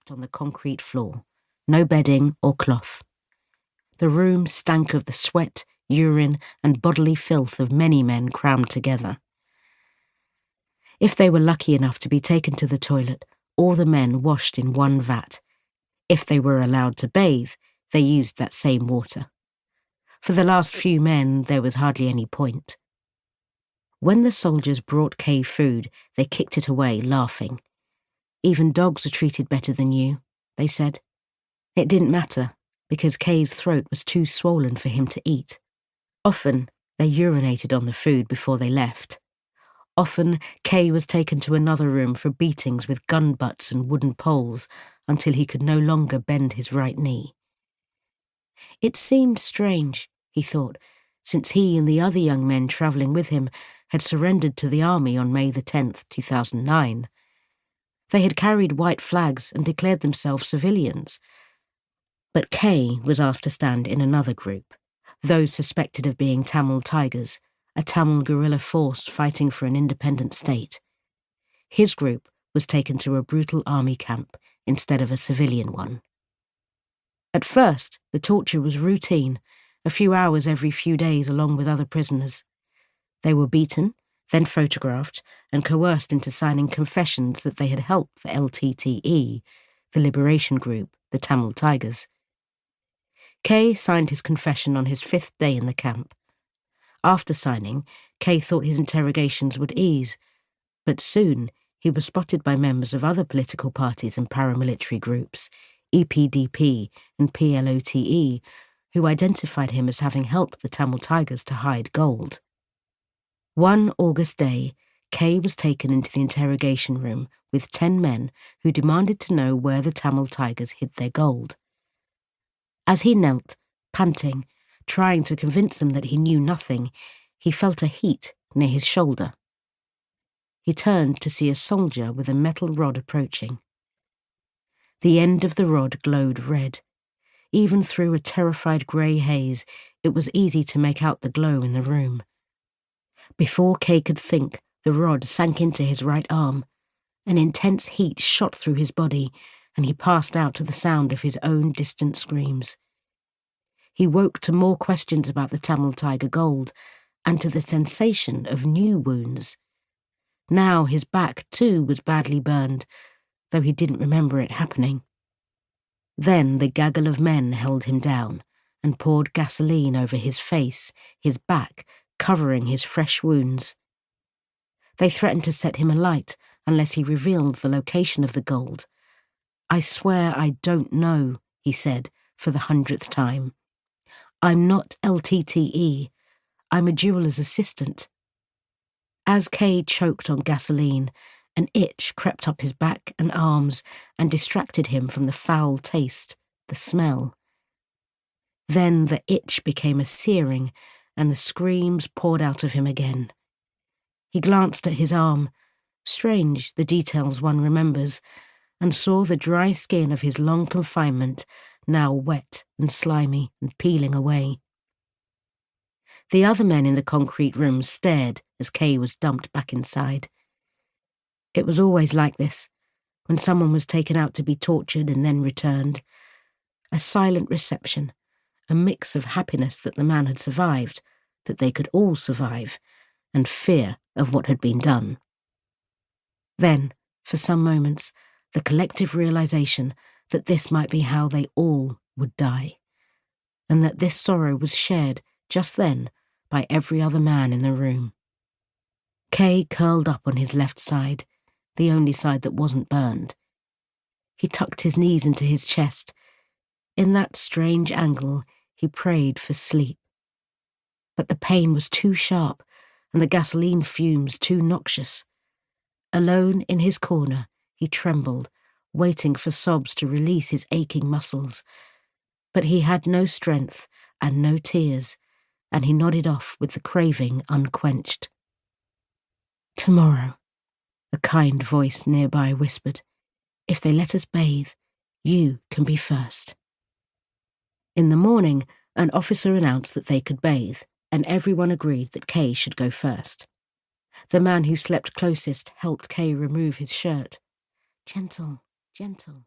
slept on the concrete floor, no bedding or cloth. The room stank of the sweat, urine, and bodily filth of many men crammed together. If they were lucky enough to be taken to the toilet, all the men washed in one vat. If they were allowed to bathe, they used that same water. For the last few men, there was hardly any point. When the soldiers brought Kay food, they kicked it away, laughing. "Even dogs are treated better than you," they said. It didn't matter, because Kay's throat was too swollen for him to eat. Often, they urinated on the food before they left. Often, Kay was taken to another room for beatings with gun butts and wooden poles until he could no longer bend his right knee. It seemed strange, he thought, since he and the other young men travelling with him had surrendered to the army on May the 10th, 2009. They had carried white flags and declared themselves civilians. But Kay was asked to stand in another group, those suspected of being Tamil Tigers, a Tamil guerrilla force fighting for an independent state. His group was taken to a brutal army camp instead of a civilian one. At first, the torture was routine, a few hours every few days along with other prisoners. They were beaten, then photographed, and coerced into signing confessions that they had helped the LTTE, the liberation group, the Tamil Tigers. Kay signed his confession on his 5th day in the camp. After signing, Kay thought his interrogations would ease, but soon he was spotted by members of other political parties and paramilitary groups, EPDP and PLOTE, who identified him as having helped the Tamil Tigers to hide gold. One August day, Kay was taken into the interrogation room with 10 men who demanded to know where the Tamil Tigers hid their gold. As he knelt, panting, trying to convince them that he knew nothing, he felt a heat near his shoulder. He turned to see a soldier with a metal rod approaching. The end of the rod glowed red. Even through a terrified grey haze, it was easy to make out the glow in the room. Before Kay could think, the rod sank into his right arm. An intense heat shot through his body, and he passed out to the sound of his own distant screams. He woke to more questions about the Tamil Tiger gold, and to the sensation of new wounds. Now his back, too, was badly burned, though he didn't remember it happening. Then the gaggle of men held him down and poured gasoline over his face, his back, covering his fresh wounds. They threatened to set him alight unless he revealed the location of the gold. "I swear I don't know," he said for the 100th time. "I'm not LTTE. I'm a jeweler's assistant." As Kay choked on gasoline, an itch crept up his back and arms and distracted him from the foul taste, the smell. Then the itch became a searing, and the screams poured out of him again. He glanced at his arm, strange the details one remembers, and saw the dry skin of his long confinement now wet and slimy and peeling away. The other men in the concrete room stared as Kay was dumped back inside. It was always like this, when someone was taken out to be tortured and then returned. A silent reception, a mix of happiness that the man had survived, that they could all survive, and fear of what had been done. Then, for some moments, the collective realization that this might be how they all would die, and that this sorrow was shared just then by every other man in the room. Kay curled up on his left side, the only side that wasn't burned. He tucked his knees into his chest. In that strange angle, he prayed for sleep. But the pain was too sharp, and the gasoline fumes too noxious. Alone in his corner, he trembled, waiting for sobs to release his aching muscles. But he had no strength and no tears, and he nodded off with the craving unquenched. "Tomorrow," a kind voice nearby whispered, "if they let us bathe, you can be first." In the morning, an officer announced that they could bathe, and everyone agreed that Kay should go first. The man who slept closest helped Kay remove his shirt. "Gentle, gentle,"